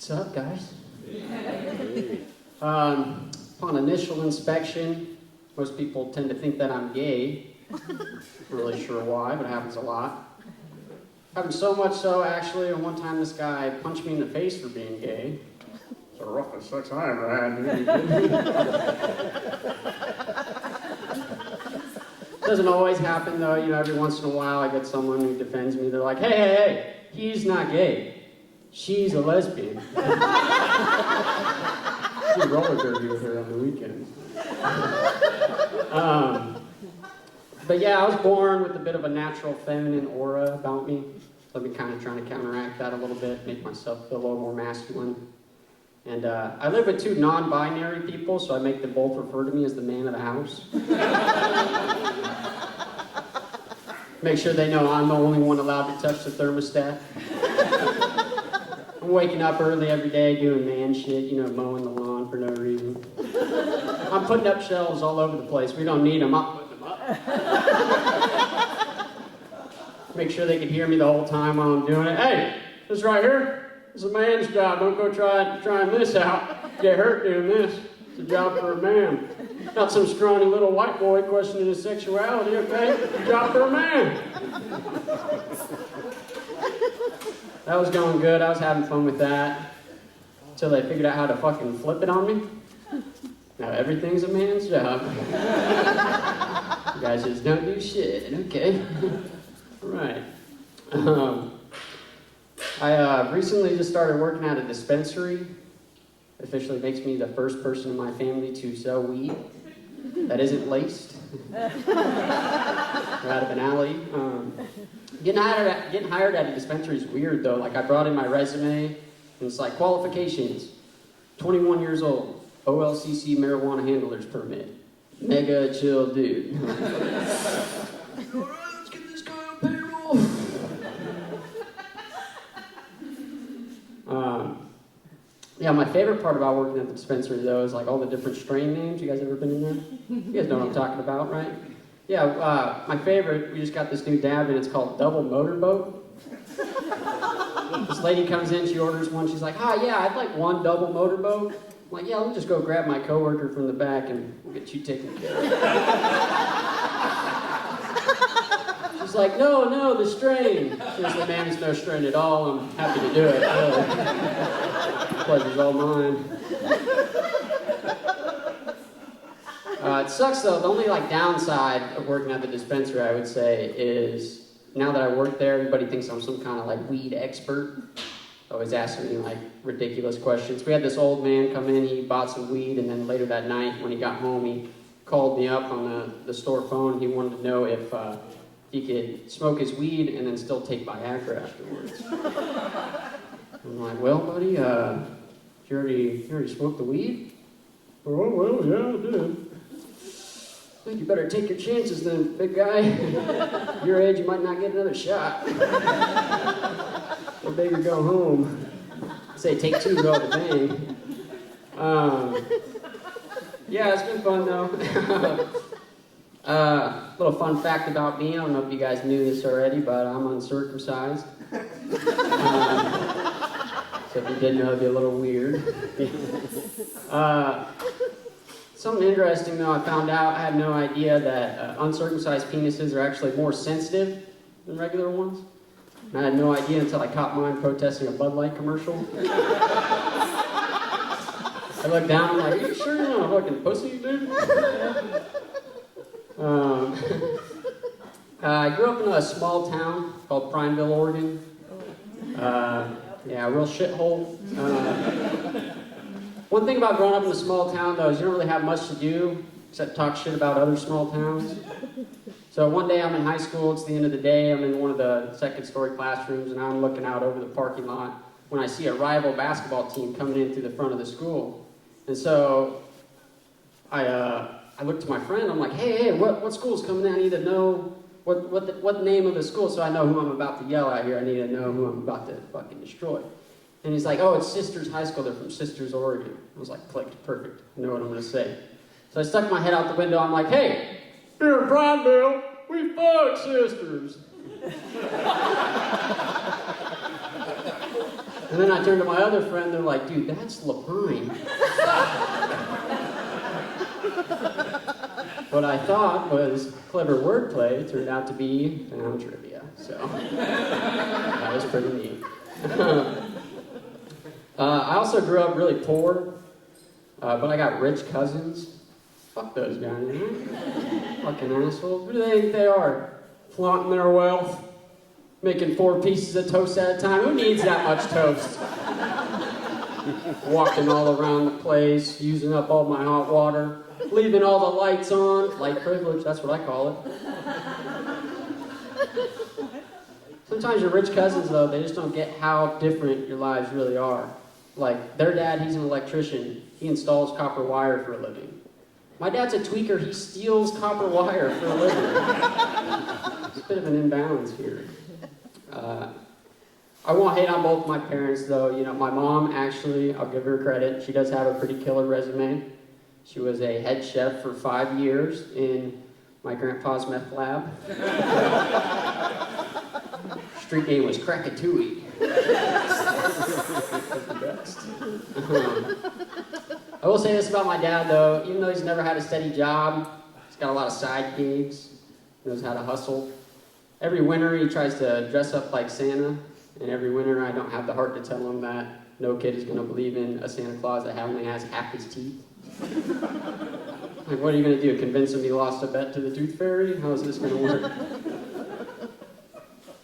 What's up, guys? Upon initial inspection, most people tend to think that I'm gay. Not really sure why, but it happens a lot. Happens so much so, actually, one time this guy punched me in the face for being gay. It's the roughest sex I ever had. Doesn't always happen, though. You know, every once in a while I get someone who defends me. They're like, hey, he's not gay. She's a lesbian. I do roller derby with her on the weekends. But yeah, I was born with a bit of a natural feminine aura about me. So I've been kind of trying to counteract that a little bit, make myself feel a little more masculine. And I live with two non-binary people, so I make them both refer to me as the man of the house. Make sure they know I'm the only one allowed to touch the thermostat. I'm waking up early every day doing man shit, you know, mowing the lawn for no reason. I'm putting up shelves all over the place. We don't need them. I'm putting them up. Make sure they can hear me the whole time while I'm doing it. Hey, this right here is a man's job. Don't go trying this out. Get hurt doing this. It's a job for a man. Not some scrawny little white boy questioning his sexuality, okay? It's a job for a man. That was going good. I was having fun with that. Until they figured out how to fucking flip it on me. Now everything's a man's job. You guys just don't do shit, okay? Alright. I recently just started working at a dispensary. Officially makes me the first person in my family to sell weed that isn't laced. Right out of an alley. Getting hired at a dispensary is weird though. Like I brought in my resume and it's like qualifications. 21 years old. OLCC marijuana handler's permit. Mega chill dude. Alright, let's get this guy on payroll. Yeah, my favorite part about working at the dispensary though is like all the different strain names. You guys ever been in there? You guys know what I'm talking about, right? Yeah, my favorite, we just got this new dab and it's called Double Motorboat. This lady comes in, she orders one, she's like, hi, yeah, I'd like one double motorboat. I'm like, yeah, let me just go grab my coworker from the back and we'll get you taken care of. She's like, no, the strain. Seriously, man, it's no strain at all. I'm happy to do it. Pleasure's all mine. It sucks though. The only like downside of working at the dispensary, I would say, is now that I work there, everybody thinks I'm some kind of like weed expert. Always asking me like ridiculous questions. We had this old man come in, he bought some weed, and then later that night when he got home, he called me up on the store phone. He wanted to know if he could smoke his weed and then still take Viagra afterwards. I'm like, well, buddy, you already smoked the weed? Oh, well, yeah, I did. You better take your chances then, big guy. At your age, you might not get another shot. Or baby, go home. I say take two, go to bang. Yeah, it's been fun though. Little fun fact about me, I don't know if you guys knew this already, but I'm uncircumcised. So if you didn't know, it'd be a little weird. Something interesting though, I found out, I had no idea that uncircumcised penises are actually more sensitive than regular ones. And I had no idea until I caught mine protesting a Bud Light commercial. I looked down, I'm like, are you sure you're not a fucking pussy, dude? I grew up in a small town called Prineville, Oregon. Yeah, a real shithole. One thing about growing up in a small town, though, is you don't really have much to do except talk shit about other small towns. So one day I'm in high school, it's the end of the day, I'm in one of the second-story classrooms, and I'm looking out over the parking lot when I see a rival basketball team coming in through the front of the school. And so I look to my friend, I'm like, hey, what school's coming in? I need to know what name of the school, so I know who I'm about to yell at here. I need to know who I'm about to fucking destroy. And he's like, oh, it's Sisters High School. They're from Sisters, Oregon. I was like, clicked, perfect. I know what I'm going to say. So I stuck my head out the window. I'm like, hey, here in Prineville, we fuck sisters. And then I turned to my other friend, they're like, dude, that's Lapine. What I thought was clever wordplay turned out to be found trivia. So that was pretty neat. I also grew up really poor, but I got rich cousins. Fuck those guys, man. Fucking assholes. Who do they think they are? Flaunting their wealth, making 4 pieces of toast at a time. Who needs that much toast? Walking all around the place, using up all my hot water, leaving all the lights on. Light privilege, that's what I call it. Sometimes your rich cousins, though, they just don't get how different your lives really are. Like, their dad, he's an electrician. He installs copper wire for a living. My dad's a tweaker. He steals copper wire for a living. It's a bit of an imbalance here. I won't hate on both my parents, though. You know, my mom, actually, I'll give her credit. She does have a pretty killer resume. She was a head chef for 5 years in my grandpa's meth lab. Street name was Krakatooey. I will say this about my dad, though. Even though he's never had a steady job, he's got a lot of side gigs, knows how to hustle. Every winter, he tries to dress up like Santa, and every winter, I don't have the heart to tell him that no kid is going to believe in a Santa Claus that only has half his teeth. Like, what are you going to do? Convince him he lost a bet to the tooth fairy? How is this going to work?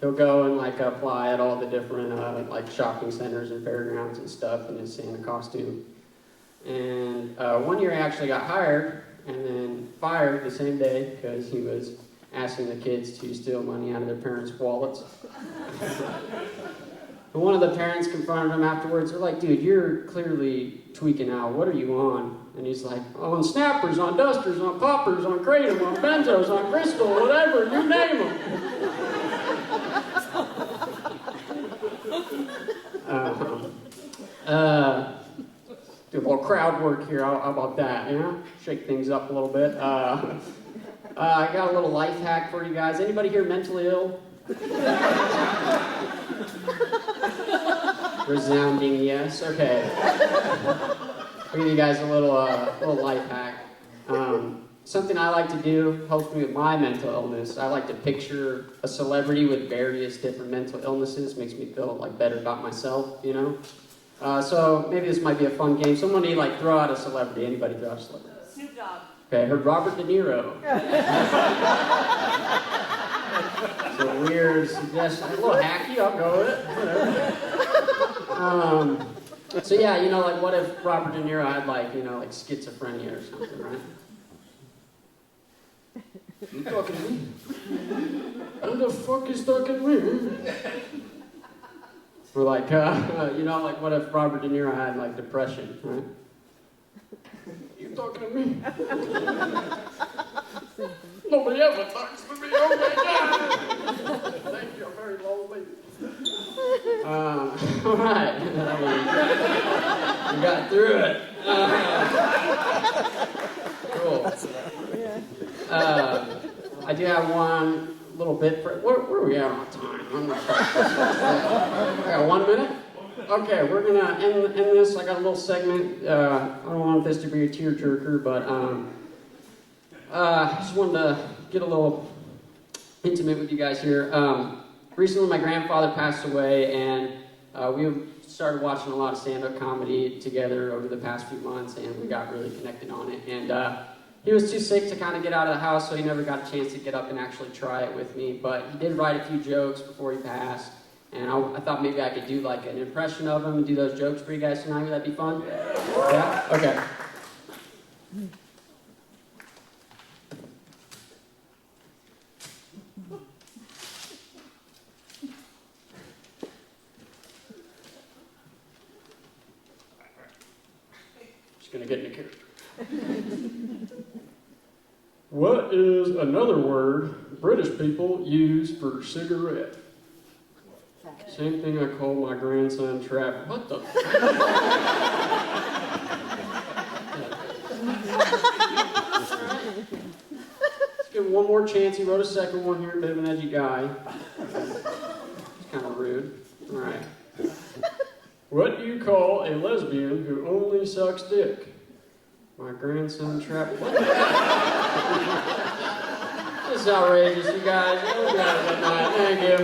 He'll go and like apply at all the different like shopping centers and fairgrounds and stuff in his Santa costume. And one year he actually got hired and then fired the same day because he was asking the kids to steal money out of their parents' wallets. And one of the parents confronted him afterwards. They're like, dude, you're clearly tweaking out. What are you on? And he's like, oh, on Snappers, on Dusters, on Poppers, on Kratom, on Benzos, on Crystal, whatever, you name them. Do a little crowd work here. How about that? You know, shake things up a little bit. I got a little life hack for you guys. Anybody here mentally ill? Resounding yes. Okay. I'll give you guys a little life hack. Something I like to do helps me with my mental illness. I like to picture a celebrity with various different mental illnesses. Makes me feel like better about myself, you know. So maybe this might be a fun game. Somebody like throw out a celebrity. Anybody throw out a celebrity? Snoop Dogg. Okay, I heard Robert De Niro. It's a weird suggestion. A little hacky. I'll go with it. Whatever. So yeah, you know, like what if Robert De Niro had like, you know, like schizophrenia or something, right? You talking to me? Who the fuck is talking to me? Or like, you know, like what if Robert De Niro had like depression, right? You talking to me? Nobody ever talks to me. Oh my God! Thank you. I'm very lonely. All right. We got through it. Cool. I do have one little bit for. Where are we at on time? I got 1 minute. Okay, we're gonna end this. I got a little segment. I don't want this to be a tearjerker, but I just wanted to get a little intimate with you guys here. Recently, my grandfather passed away, and we started watching a lot of stand-up comedy together over the past few months, and we got really connected on it. And he was too sick to kind of get out of the house, so he never got a chance to get up and actually try it with me. But he did write a few jokes before he passed, and I thought maybe I could do like an impression of him and do those jokes for you guys tonight. Would that be fun? Yeah? Okay. Just gonna get into character. What is another word British people use for cigarette? Same thing I call my grandson Trap. What the fuck? Let's give him one more chance. He wrote a second one here, a bit of an edgy guy. It's kind of rude. All right. What do you call a lesbian who only sucks dick? My grandson trapped. This is outrageous, you guys. Have a good night. Thank you.